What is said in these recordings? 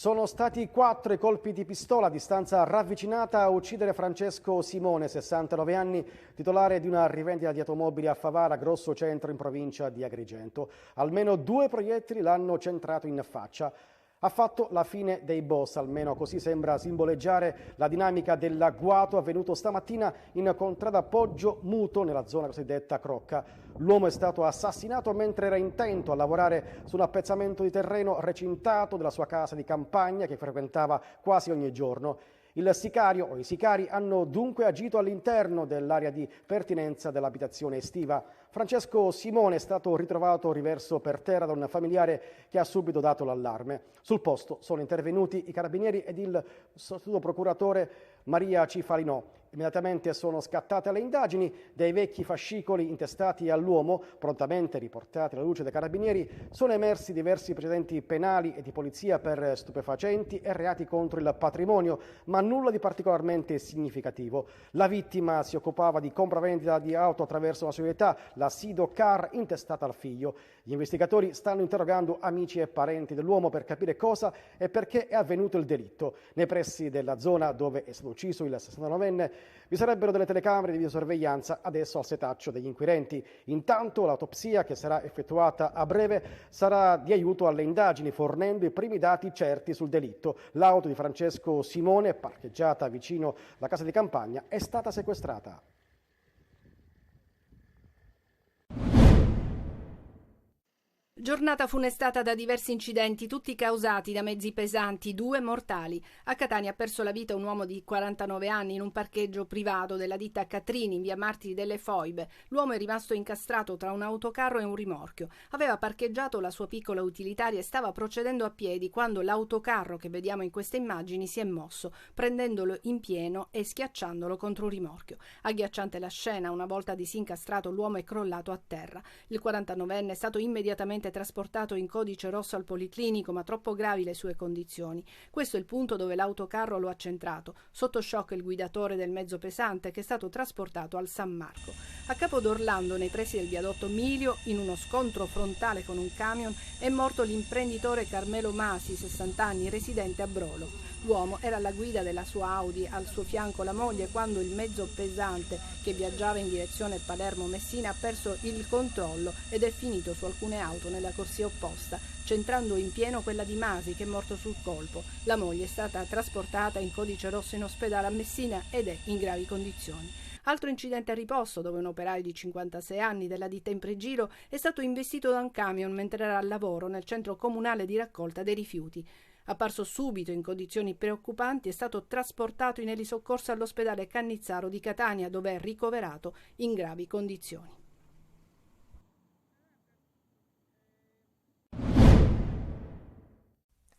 Sono stati 4 i colpi di pistola a distanza ravvicinata a uccidere Francesco Simone, 69 anni, titolare di una rivendita di automobili a Favara, Grosso Centro, in provincia di Agrigento. Almeno 2 proiettili l'hanno centrato in faccia. Ha fatto la fine dei boss, almeno così sembra simboleggiare la dinamica dell'agguato avvenuto stamattina in contrada Poggio Muto, nella zona cosiddetta Crocca. L'uomo è stato assassinato mentre era intento a lavorare su un appezzamento di terreno recintato della sua casa di campagna che frequentava quasi ogni giorno. Il sicario o i sicari hanno dunque agito all'interno dell'area di pertinenza dell'abitazione estiva. Francesco Simone è stato ritrovato riverso per terra da un familiare che ha subito dato l'allarme. Sul posto sono intervenuti i carabinieri ed il sostituto procuratore Maria Cifalinò. Immediatamente sono scattate le indagini. Dei vecchi fascicoli intestati all'uomo, prontamente riportati alla luce dei carabinieri, sono emersi diversi precedenti penali e di polizia per stupefacenti e reati contro il patrimonio, ma nulla di particolarmente significativo. La vittima si occupava di compravendita di auto attraverso una società, la Sido Car, intestata al figlio. Gli investigatori stanno interrogando amici e parenti dell'uomo per capire cosa e perché è avvenuto il delitto. Nei pressi della zona dove è stato ucciso il 69enne vi sarebbero delle telecamere di videosorveglianza, adesso al setaccio degli inquirenti. Intanto l'autopsia, che sarà effettuata a breve, sarà di aiuto alle indagini, fornendo i primi dati certi sul delitto. L'auto di Francesco Simone, parcheggiata vicino alla casa di campagna, è stata sequestrata. Giornata funestata da diversi incidenti, tutti causati da mezzi pesanti, 2 mortali. A Catania ha perso la vita un uomo di 49 anni in un parcheggio privato della ditta Catrini in via Martiri delle Foibe. L'uomo è rimasto incastrato tra un autocarro e un rimorchio. Aveva parcheggiato la sua piccola utilitaria e stava procedendo a piedi quando l'autocarro che vediamo in queste immagini si è mosso, prendendolo in pieno e schiacciandolo contro un rimorchio. Agghiacciante la scena, una volta disincastrato l'uomo è crollato a terra. Il 49enne è stato immediatamente trasportato in codice rosso al policlinico, ma troppo gravi le sue condizioni. Questo è il punto dove l'autocarro lo ha centrato. Sotto shock il guidatore del mezzo pesante, che è stato trasportato al San Marco. A Capo d'Orlando, nei pressi del viadotto Milio, in uno scontro frontale con un camion, è morto l'imprenditore Carmelo Masi, 60 anni, residente a Brolo. L'uomo era alla guida della sua Audi, al suo fianco la moglie, quando il mezzo pesante che viaggiava in direzione Palermo-Messina ha perso il controllo ed è finito su alcune auto nella corsia opposta, centrando in pieno quella di Masi, che è morto sul colpo. La moglie è stata trasportata in codice rosso in ospedale a Messina ed è in gravi condizioni. Altro incidente a Riposto, dove un operaio di 56 anni della ditta Impregilo è stato investito da un camion mentre era al lavoro nel centro comunale di raccolta dei rifiuti. Apparso subito in condizioni preoccupanti, è stato trasportato in elisoccorso all'ospedale Cannizzaro di Catania, dove è ricoverato in gravi condizioni.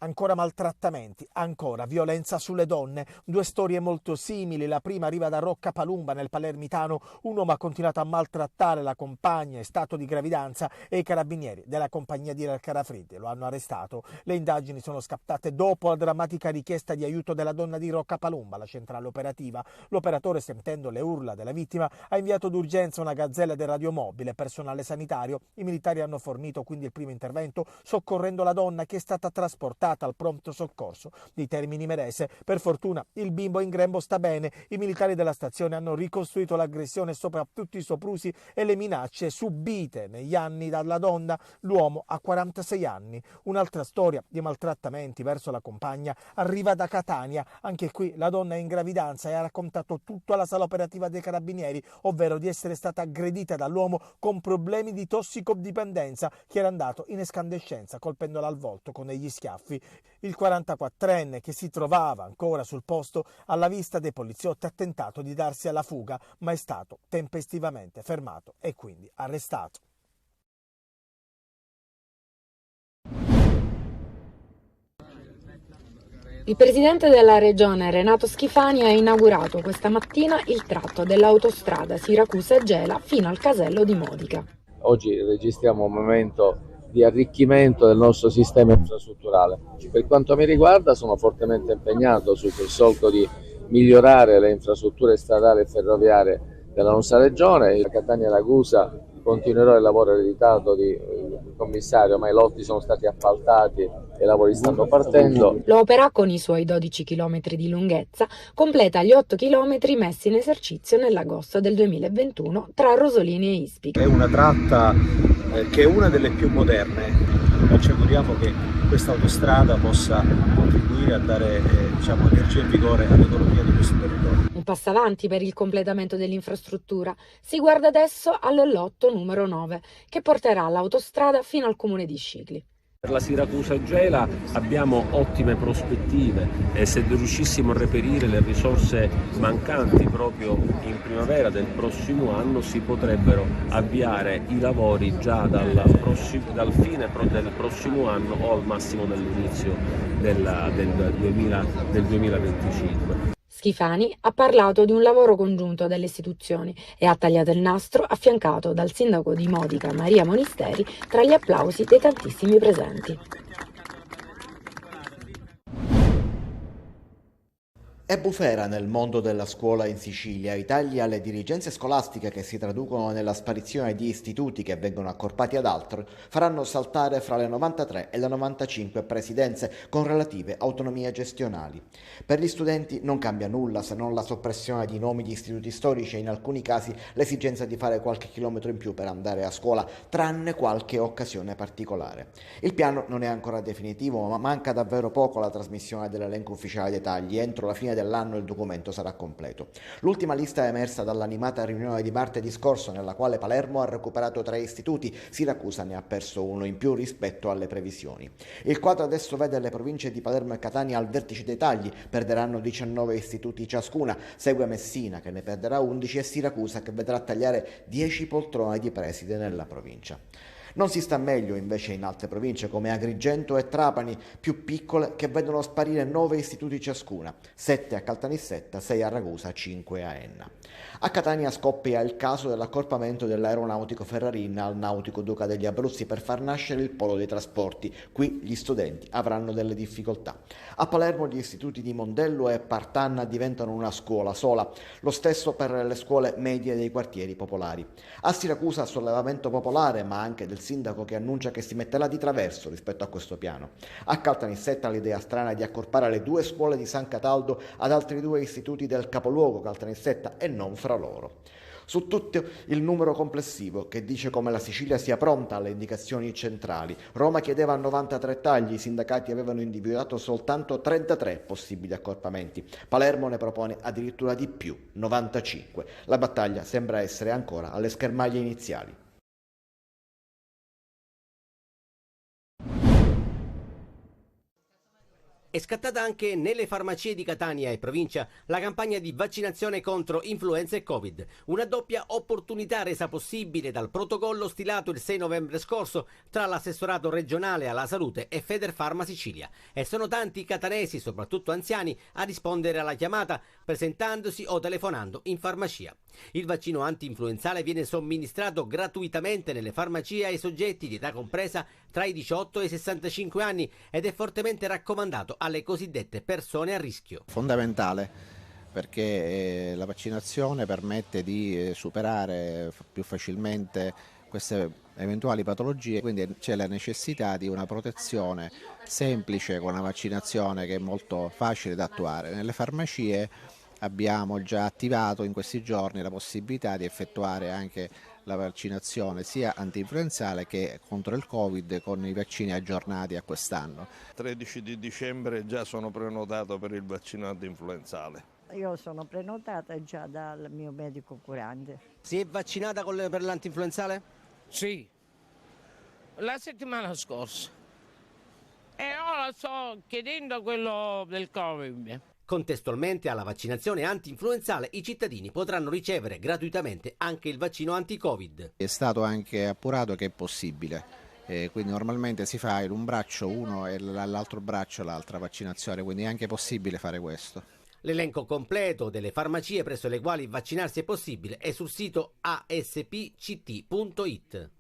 Ancora maltrattamenti, ancora violenza sulle donne, 2 storie molto simili. La prima arriva da Rocca Palumba nel Palermitano. Un uomo ha continuato a maltrattare la compagna in stato di gravidanza e i carabinieri della compagnia di Carafreddi lo hanno arrestato. Le indagini sono scattate dopo la drammatica richiesta di aiuto della donna di Rocca Palumba, la centrale operativa. L'operatore, sentendo le urla della vittima, ha inviato d'urgenza una gazzella del radiomobile, personale sanitario. I militari hanno fornito quindi il primo intervento, soccorrendo la donna, che è stata trasportata al pronto soccorso di Termini Imerese. Per fortuna il bimbo in grembo sta bene. I militari della stazione hanno ricostruito l'aggressione, soprattutto i soprusi e le minacce subite negli anni dalla donna. L'uomo ha 46 anni. Un'altra storia di maltrattamenti verso la compagna arriva da Catania. Anche qui la donna è in gravidanza e ha raccontato tutto alla sala operativa dei carabinieri, ovvero di essere stata aggredita dall'uomo con problemi di tossicodipendenza, che era andato in escandescenza colpendola al volto con degli schiaffi. Il 44enne, che si trovava ancora sul posto alla vista dei poliziotti, ha tentato di darsi alla fuga, ma è stato tempestivamente fermato e quindi arrestato. Il presidente della regione Renato Schifani ha inaugurato questa mattina il tratto dell'autostrada Siracusa-Gela fino al casello di Modica. Oggi registriamo un momento di arricchimento del nostro sistema infrastrutturale. Per quanto mi riguarda, sono fortemente impegnato su quel solco di migliorare le infrastrutture stradali e ferroviarie della nostra regione. Catania-Ragusa continuerà il lavoro ereditato di commissario, ma i lotti sono stati appaltati e i lavori stanno partendo. L'opera, con i suoi 12 km di lunghezza, completa gli 8 km messi in esercizio nell'agosto del 2021 tra Rosolini e Ispica. È una tratta che è una delle più moderne. Ci auguriamo che questa autostrada possa contribuire a dare energia e vigore all'economia di questo territorio. Un passo avanti per il completamento dell'infrastruttura. Si guarda adesso al lotto numero 9, che porterà l'autostrada fino al comune di Scicli. Per la Siracusa-Gela abbiamo ottime prospettive e se riuscissimo a reperire le risorse mancanti proprio in primavera del prossimo anno si potrebbero avviare i lavori già dal fine del prossimo anno o al massimo dall'inizio del 2025. Schifani ha parlato di un lavoro congiunto delle istituzioni e ha tagliato il nastro affiancato dal sindaco di Modica Maria Monisteri tra gli applausi dei tantissimi presenti. È bufera nel mondo della scuola in Sicilia. I tagli alle dirigenze scolastiche, che si traducono nella sparizione di istituti che vengono accorpati ad altri, faranno saltare fra le 93 e le 95 presidenze con relative autonomie gestionali. Per gli studenti non cambia nulla, se non la soppressione di nomi di istituti storici e in alcuni casi l'esigenza di fare qualche chilometro in più per andare a scuola, tranne qualche occasione particolare. Il piano non è ancora definitivo, ma manca davvero poco alla trasmissione dell'elenco ufficiale dei tagli. Entro la fine dell'anno il documento sarà completo. L'ultima lista è emersa dall'animata riunione di martedì scorso, nella quale Palermo ha recuperato 3 istituti, Siracusa ne ha perso 1 in più rispetto alle previsioni. Il quadro adesso vede le province di Palermo e Catania al vertice dei tagli, perderanno 19 istituti ciascuna, segue Messina che ne perderà 11 e Siracusa che vedrà tagliare 10 poltrone di preside nella provincia. Non si sta meglio invece in altre province come Agrigento e Trapani, più piccole, che vedono sparire 9 istituti ciascuna, 7 a Caltanissetta, 6 a Ragusa, 5 a Enna. A Catania scoppia il caso dell'accorpamento dell'aeronautico Ferrarin al Nautico Duca degli Abruzzi per far nascere il polo dei trasporti. Qui gli studenti avranno delle difficoltà. A Palermo gli istituti di Mondello e Partanna diventano una scuola sola, lo stesso per le scuole medie dei quartieri popolari. A Siracusa sollevamento popolare, ma anche del sindaco che annuncia che si metterà di traverso rispetto a questo piano. A Caltanissetta l'idea strana di accorpare le 2 scuole di San Cataldo ad altri 2 istituti del capoluogo Caltanissetta e non fra loro. Su tutto il numero complessivo, che dice come la Sicilia sia pronta alle indicazioni centrali. Roma chiedeva 93 tagli, i sindacati avevano individuato soltanto 33 possibili accorpamenti. Palermo ne propone addirittura di più, 95. La battaglia sembra essere ancora alle schermaglie iniziali. È scattata anche nelle farmacie di Catania e provincia la campagna di vaccinazione contro influenza e Covid, una doppia opportunità resa possibile dal protocollo stilato il 6 novembre scorso tra l'assessorato regionale alla salute e Federfarma Sicilia. E sono tanti i catanesi, soprattutto anziani, a rispondere alla chiamata presentandosi o telefonando in farmacia. Il vaccino anti-influenzale viene somministrato gratuitamente nelle farmacie ai soggetti di età compresa tra i 18 e i 65 anni ed è fortemente raccomandato alle cosiddette persone a rischio. Fondamentale perché la vaccinazione permette di superare più facilmente queste eventuali patologie, quindi c'è la necessità di una protezione semplice con una vaccinazione che è molto facile da attuare. Nelle farmacie abbiamo già attivato in questi giorni la possibilità di effettuare anche la vaccinazione sia antinfluenzale che contro il Covid con i vaccini aggiornati a quest'anno. 13 di dicembre già sono prenotato per il vaccino antinfluenzale. Io sono prenotata già dal mio medico curante. Si è vaccinata per l'antinfluenzale? Sì, la settimana scorsa. E ora sto chiedendo quello del Covid. Contestualmente alla vaccinazione anti-influenzale i cittadini potranno ricevere gratuitamente anche il vaccino anti-Covid. È stato anche appurato che è possibile, quindi normalmente si fa in un braccio uno e l'altro braccio l'altra vaccinazione, quindi è anche possibile fare questo. L'elenco completo delle farmacie presso le quali vaccinarsi è possibile è sul sito aspct.it.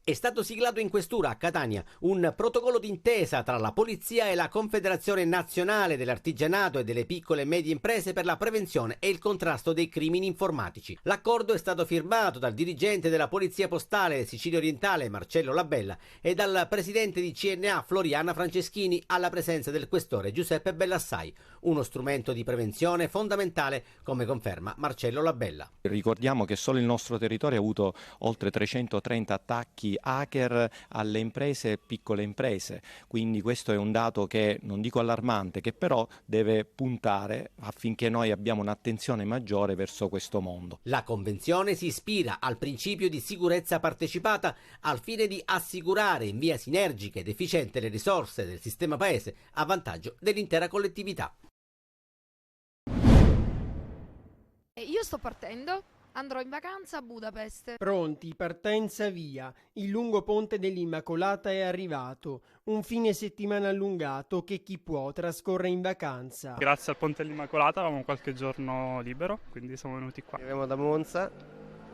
È stato siglato in questura a Catania un protocollo d'intesa tra la Polizia e la Confederazione Nazionale dell'Artigianato e delle Piccole e Medie Imprese per la prevenzione e il contrasto dei crimini informatici. L'accordo è stato firmato dal dirigente della Polizia Postale Sicilia Orientale Marcello Labella e dal presidente di CNA Floriana Franceschini alla presenza del questore Giuseppe Bellassai. Uno strumento di prevenzione fondamentale, come conferma Marcello Labella. Ricordiamo che solo il nostro territorio ha avuto oltre 330 attacchi hacker alle imprese e piccole imprese, quindi questo è un dato che non dico allarmante, che però deve puntare affinché noi abbiamo un'attenzione maggiore verso questo mondo. La convenzione si ispira al principio di sicurezza partecipata al fine di assicurare in via sinergica ed efficiente le risorse del sistema paese a vantaggio dell'intera collettività. Io sto partendo. Andrò in vacanza a Budapest. Pronti, partenza via. Il lungo ponte dell'Immacolata è arrivato. Un fine settimana allungato che chi può trascorre in vacanza. Grazie al ponte dell'Immacolata avevamo qualche giorno libero, quindi siamo venuti qua. Arriviamo da Monza,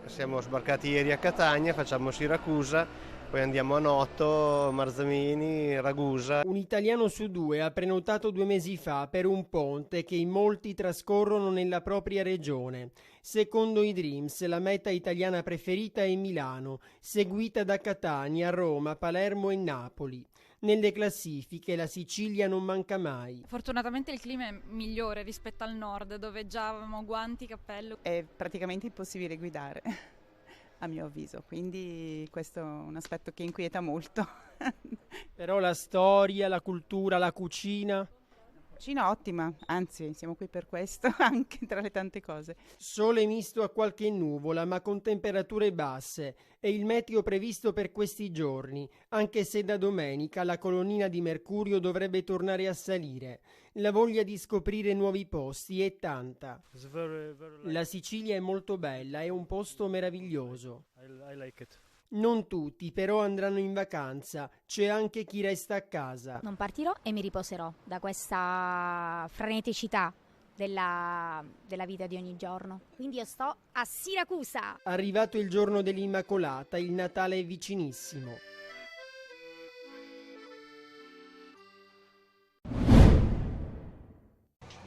siamo sbarcati ieri a Catania, facciamo Siracusa, poi andiamo a Noto, Marzamini, Ragusa. Un italiano su 2 ha prenotato 2 mesi fa per un ponte che in molti trascorrono nella propria regione. Secondo i Dreams, la meta italiana preferita è Milano, seguita da Catania, Roma, Palermo e Napoli. Nelle classifiche la Sicilia non manca mai. Fortunatamente il clima è migliore rispetto al nord, dove già avevamo guanti, cappello. È praticamente impossibile guidare, a mio avviso, quindi questo è un aspetto che inquieta molto. Però la storia, la cultura, la cucina... Cucina ottima, anzi siamo qui per questo, anche tra le tante cose. Sole misto a qualche nuvola, ma con temperature basse. È il meteo previsto per questi giorni, anche se da domenica la colonnina di mercurio dovrebbe tornare a salire. La voglia di scoprire nuovi posti è tanta. La Sicilia è molto bella, è un posto meraviglioso. I like it. Non tutti però andranno in vacanza, c'è anche chi resta a casa. Non partirò e mi riposerò da questa freneticità della vita di ogni giorno. Quindi io sto a Siracusa. Arrivato il giorno dell'Immacolata, il Natale è vicinissimo.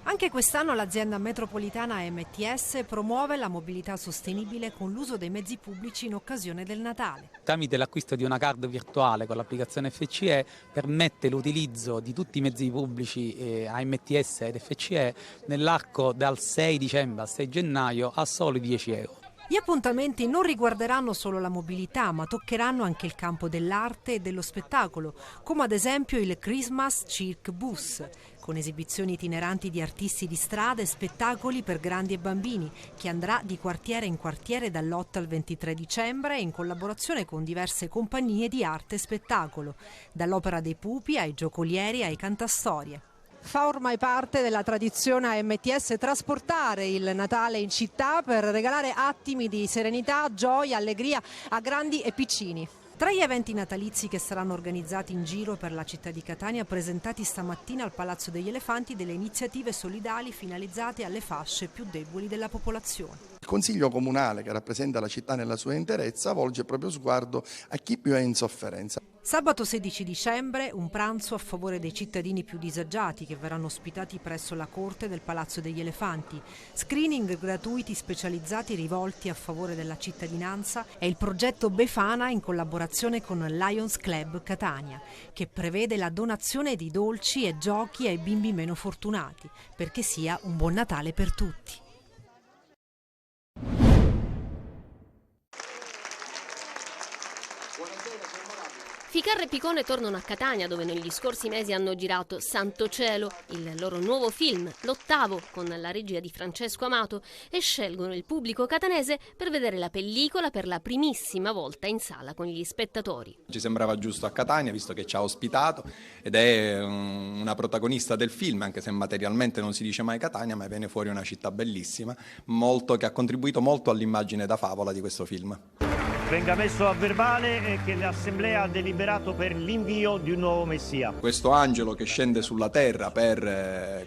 Anche quest'anno l'azienda metropolitana MTS promuove la mobilità sostenibile con l'uso dei mezzi pubblici in occasione del Natale. Tramite l'acquisto di una card virtuale con l'applicazione FCE permette l'utilizzo di tutti i mezzi pubblici AMTS ed FCE nell'arco dal 6 dicembre al 6 gennaio a soli 10 euro. Gli appuntamenti non riguarderanno solo la mobilità, ma toccheranno anche il campo dell'arte e dello spettacolo, come ad esempio il Christmas Cirque Bus, con esibizioni itineranti di artisti di strada e spettacoli per grandi e bambini, che andrà di quartiere in quartiere dall'8 al 23 dicembre in collaborazione con diverse compagnie di arte e spettacolo, dall'Opera dei Pupi ai giocolieri ai cantastorie. Fa ormai parte della tradizione AMTS trasportare il Natale in città per regalare attimi di serenità, gioia, allegria a grandi e piccini. Tra gli eventi natalizi che saranno organizzati in giro per la città di Catania, presentati stamattina al Palazzo degli Elefanti delle iniziative solidali finalizzate alle fasce più deboli della popolazione. Il Consiglio Comunale, che rappresenta la città nella sua interezza, volge il proprio sguardo a chi più è in sofferenza. Sabato 16 dicembre un pranzo a favore dei cittadini più disagiati che verranno ospitati presso la corte del Palazzo degli Elefanti. Screening gratuiti specializzati rivolti a favore della cittadinanza è il progetto Befana in collaborazione con Lions Club Catania, che prevede la donazione di dolci e giochi ai bimbi meno fortunati, perché sia un buon Natale per tutti. Ficarra e Picone tornano a Catania, dove negli scorsi mesi hanno girato Santo Cielo, il loro nuovo film, l'8º, con la regia di Francesco Amato, e scelgono il pubblico catanese per vedere la pellicola per la primissima volta in sala con gli spettatori. Ci sembrava giusto a Catania, visto che ci ha ospitato, ed è una protagonista del film, anche se materialmente non si dice mai Catania, ma viene fuori una città bellissima, che ha contribuito molto all'immagine da favola di questo film. Venga messo a verbale che l'Assemblea ha deliberato per l'invio di un nuovo Messia. Questo angelo che scende sulla terra per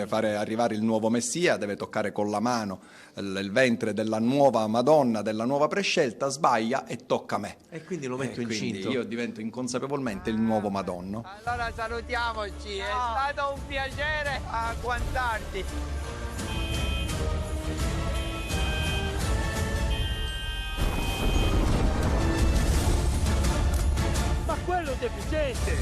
fare arrivare il nuovo Messia deve toccare con la mano il ventre della nuova Madonna, della nuova prescelta, sbaglia e tocca me. E quindi lo metto incinto. Quindi io divento inconsapevolmente il nuovo Madonna. Allora salutiamoci, è stato un piacere agguantarti. Ma quello è deficiente!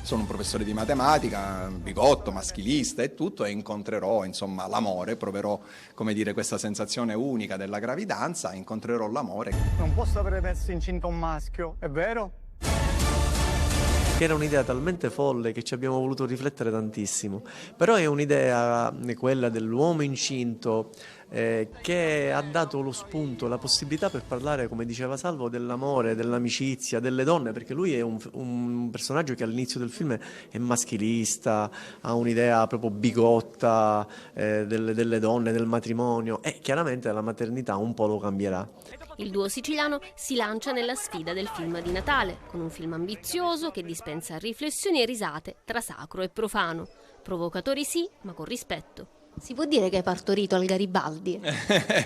Sono un professore di matematica, bigotto, maschilista e tutto, e incontrerò l'amore, proverò questa sensazione unica della gravidanza, incontrerò l'amore. Non posso aver messo incinta un maschio, è vero? Che era un'idea talmente folle che ci abbiamo voluto riflettere tantissimo, però è un'idea, quella dell'uomo incinto, che ha dato lo spunto, la possibilità per parlare, come diceva Salvo, dell'amore, dell'amicizia, delle donne, perché lui è un personaggio che all'inizio del film è maschilista, ha un'idea proprio bigotta delle donne, del matrimonio, e chiaramente la maternità un po' lo cambierà. Il duo siciliano si lancia nella sfida del film di Natale, con un film ambizioso che dispensa riflessioni e risate tra sacro e profano. Provocatori sì, ma con rispetto. Si può dire che hai partorito al Garibaldi?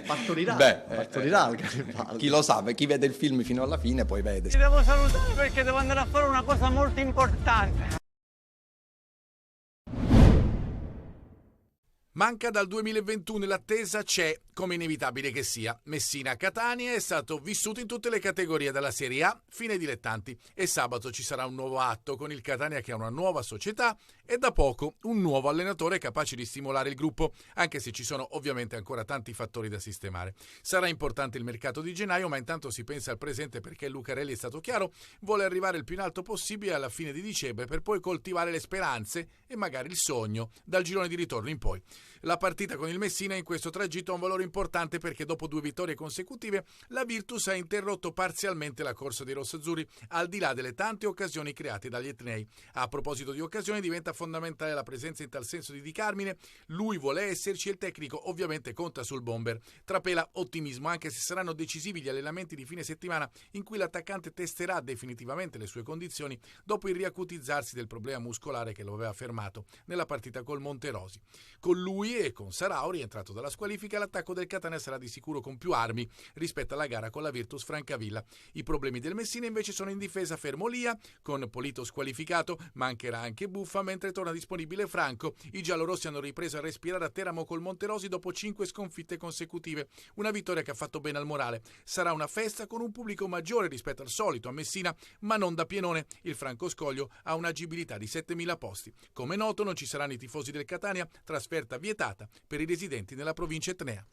Partorirà al Garibaldi. Chi lo sa, chi vede il film fino alla fine poi vede. Ti devo salutare perché devo andare a fare una cosa molto importante. Manca dal 2021 e l'attesa c'è, come inevitabile che sia. Messina-Catania è stato vissuto in tutte le categorie, dalla Serie A fino ai dilettanti. E sabato ci sarà un nuovo atto con il Catania che ha una nuova società e da poco un nuovo allenatore capace di stimolare il gruppo, anche se ci sono ovviamente ancora tanti fattori da sistemare. Sarà importante il mercato di gennaio, ma intanto si pensa al presente perché Lucarelli è stato chiaro, vuole arrivare il più in alto possibile alla fine di dicembre per poi coltivare le speranze e magari il sogno dal girone di ritorno in poi. La partita con il Messina in questo tragitto ha un valore importante perché dopo 2 vittorie consecutive la Virtus ha interrotto parzialmente la corsa dei rossazzurri, al di là delle tante occasioni create dagli etnei. A proposito di occasioni, diventa fondamentale la presenza in tal senso di Di Carmine. Lui vuole esserci e il tecnico ovviamente conta sul bomber. Trapela ottimismo, anche se saranno decisivi gli allenamenti di fine settimana in cui l'attaccante testerà definitivamente le sue condizioni dopo il riacutizzarsi del problema muscolare che lo aveva fermato nella partita col Monterosi. Con lui e con Sarao, rientrato dalla squalifica, l'attacco del Catania sarà di sicuro con più armi rispetto alla gara con la Virtus Francavilla. I problemi del Messina invece sono in difesa. Fermo Lia, con Polito squalificato, mancherà anche Buffa, mentre torna disponibile Franco. I giallorossi hanno ripreso a respirare a Teramo col Monterosi dopo 5 sconfitte consecutive. Una vittoria che ha fatto bene al morale. Sarà una festa con un pubblico maggiore rispetto al solito a Messina, ma non da pienone. Il Franco Scoglio ha un'agibilità di 7.000 posti. Come noto non ci saranno i tifosi del Catania, trasferta vietata per i residenti nella provincia etnea.